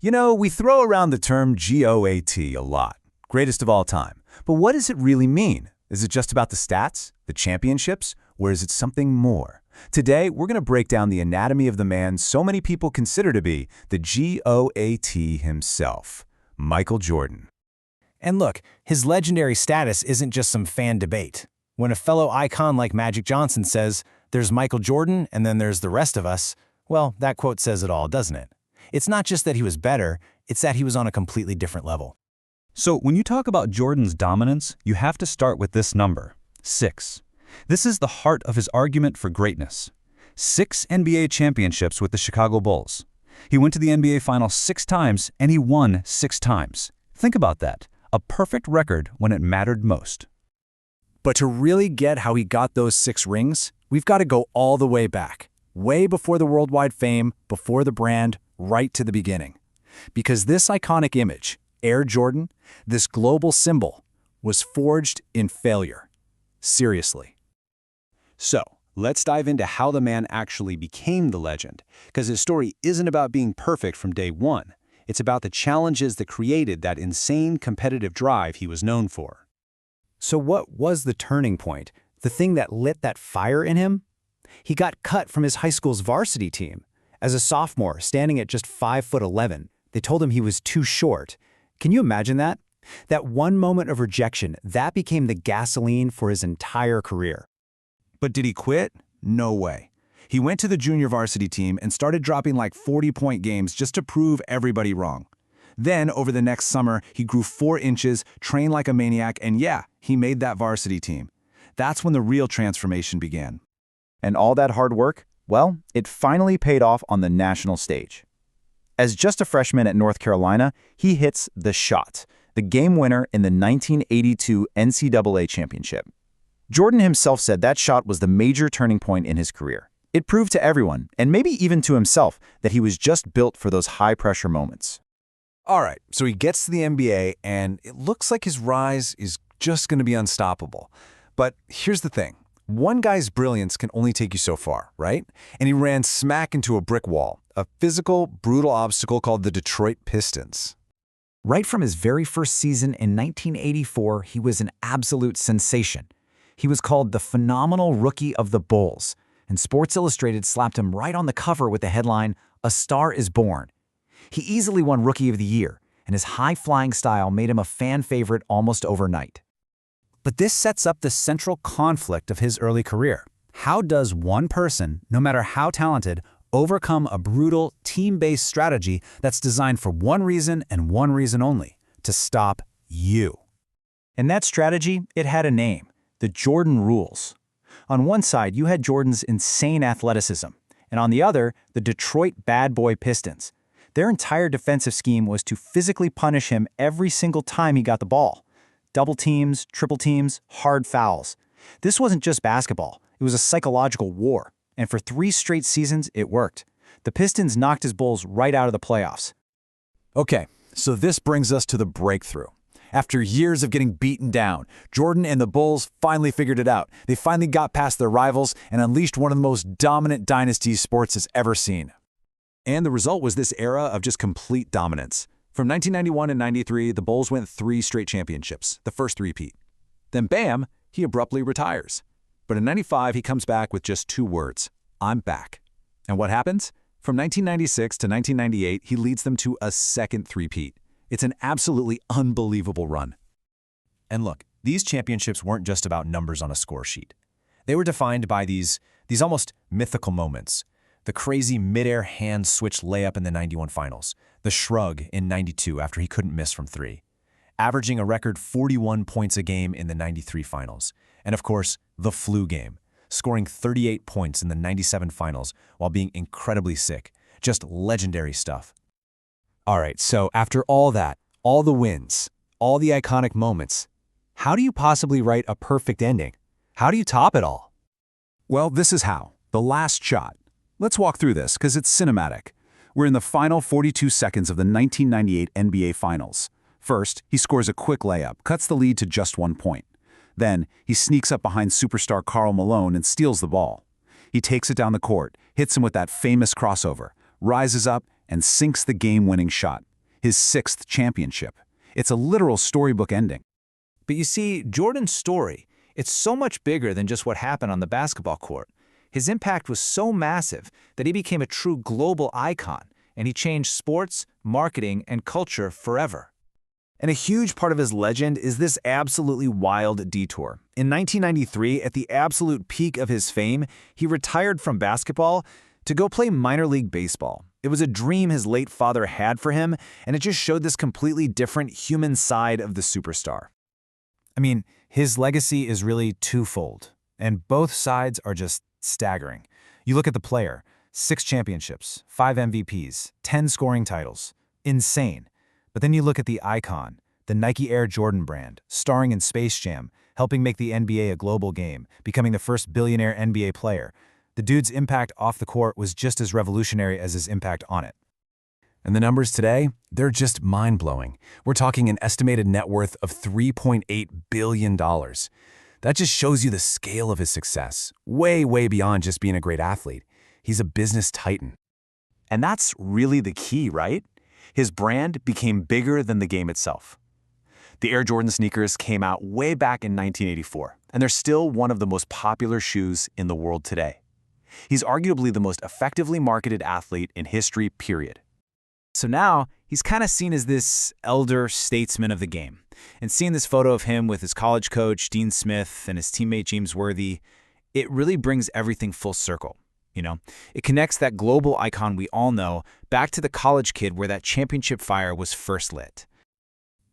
You know, we throw around the term GOAT a lot, greatest of all time. But what does it really mean? Is it just about the stats, the championships, or is it something more? Today, we're going to break down the anatomy of the man so many people consider to be the GOAT himself, Michael Jordan. And look, his legendary status isn't just some fan debate. When a fellow icon like Magic Johnson says, "There's Michael Jordan and then there's the rest of us," well, that quote says it all, doesn't it? It's not just that he was better, it's that he was on a completely different level. So when you talk about Jordan's dominance, you have to start with this number, 6. This is the heart of his argument for greatness. 6 NBA championships with the Chicago Bulls. He went to the NBA Finals 6 times, and he won 6 times. Think about that. A perfect record when it mattered most. But to really get how he got those 6 rings, we've got to go all the way back. Way before the worldwide fame, before the brand, right to the beginning. Because this iconic image, Air Jordan, this global symbol, was forged in failure. Seriously. So, let's dive into how the man actually became the legend, because his story isn't about being perfect from day one. It's about the challenges that created that insane competitive drive he was known for. So what was the turning point? The thing that lit that fire in him? He got cut from his high school's varsity team. As a sophomore, standing at just 5'11", they told him he was too short. Can you imagine that? That one moment of rejection, that became the gasoline for his entire career. But did he quit? No way. He went to the junior varsity team and started dropping like 40-point games just to prove everybody wrong. Then, over the next summer, he grew 4 inches, trained like a maniac, and yeah, he made that varsity team. That's when the real transformation began. And all that hard work, well, it finally paid off on the national stage. As just a freshman at North Carolina, he hits the shot, the game winner in the 1982 NCAA championship. Jordan himself said that shot was the major turning point in his career. It proved to everyone, and maybe even to himself, that he was just built for those high-pressure moments. All right, so he gets to the NBA, and it looks like his rise is just going to be unstoppable. But here's the thing. One guy's brilliance can only take you so far, right? And he ran smack into a brick wall, a physical, brutal obstacle called the Detroit Pistons. Right from his very first season in 1984, he was an absolute sensation. He was called the phenomenal rookie of the Bulls, and Sports Illustrated slapped him right on the cover with the headline, "A Star is Born." He easily won Rookie of the Year, and his high-flying style made him a fan favorite almost overnight. But this sets up the central conflict of his early career. How does one person, no matter how talented, overcome a brutal, team-based strategy that's designed for one reason and one reason only, to stop you? And that strategy, it had a name, the Jordan Rules. On one side, you had Jordan's insane athleticism, and on the other, the Detroit Bad Boy Pistons. Their entire defensive scheme was to physically punish him every single time he got the ball. Double teams, triple teams, hard fouls. This wasn't just basketball, it was a psychological war. And for 3 straight seasons, it worked. The Pistons knocked his Bulls right out of the playoffs. Okay, so this brings us to the breakthrough. After years of getting beaten down, Jordan and the Bulls finally figured it out. They finally got past their rivals and unleashed one of the most dominant dynasties sports has ever seen. And the result was this era of just complete dominance. From 1991 and 93, the Bulls went 3 straight championships, the first three-peat. Then bam, he abruptly retires. But in 95, he comes back with just 2 words, "I'm back." And what happens? From 1996 to 1998, he leads them to a second three-peat. It's an absolutely unbelievable run. And look, these championships weren't just about numbers on a score sheet. They were defined by these almost mythical moments. The crazy mid-air hand-switch layup in the 91 finals, the shrug in 92 after he couldn't miss from 3, averaging a record 41 points a game in the 93 finals, and of course, the flu game, scoring 38 points in the 97 finals while being incredibly sick. Just legendary stuff. All right, so after all that, all the wins, all the iconic moments, how do you possibly write a perfect ending? How do you top it all? Well, this is how. The last shot. Let's walk through this, because it's cinematic. We're in the final 42 seconds of the 1998 NBA Finals. First, he scores a quick layup, cuts the lead to just 1 point. Then, he sneaks up behind superstar Karl Malone and steals the ball. He takes it down the court, hits him with that famous crossover, rises up, and sinks the game-winning shot. his 6th championship. It's a literal storybook ending. But you see, Jordan's story, it's so much bigger than just what happened on the basketball court. His impact was so massive that he became a true global icon, and he changed sports, marketing, and culture forever. And a huge part of his legend is this absolutely wild detour. In 1993, at the absolute peak of his fame, he retired from basketball to go play minor league baseball. It was a dream his late father had for him, and it just showed this completely different human side of the superstar. I mean, his legacy is really twofold, and both sides are just staggering. You look at the player, 6 championships, 5 MVPs, 10 scoring titles. Insane. But then you look at the icon, the Nike Air Jordan brand, starring in Space Jam, helping make the NBA a global game, becoming the first billionaire NBA player. The dude's impact off the court was just as revolutionary as his impact on it. And the numbers today, they're just mind-blowing. We're talking an estimated net worth of $3.8 billion. That just shows you the scale of his success, way, way beyond just being a great athlete. He's a business titan. And that's really the key, right? His brand became bigger than the game itself. The Air Jordan sneakers came out way back in 1984, and they're still one of the most popular shoes in the world today. He's arguably the most effectively marketed athlete in history, period. So now, he's kind of seen as this elder statesman of the game. And seeing this photo of him with his college coach, Dean Smith, and his teammate, James Worthy, it really brings everything full circle. It connects that global icon we all know back to the college kid where that championship fire was first lit.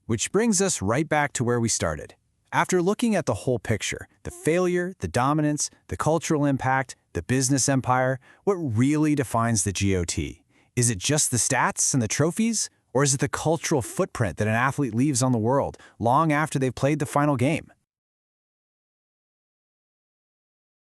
Which brings us right back to where we started. After looking at the whole picture, the failure, the dominance, the cultural impact, the business empire, what really defines the GOAT? Is it just the stats and the trophies? Or is it the cultural footprint that an athlete leaves on the world long after they've played the final game?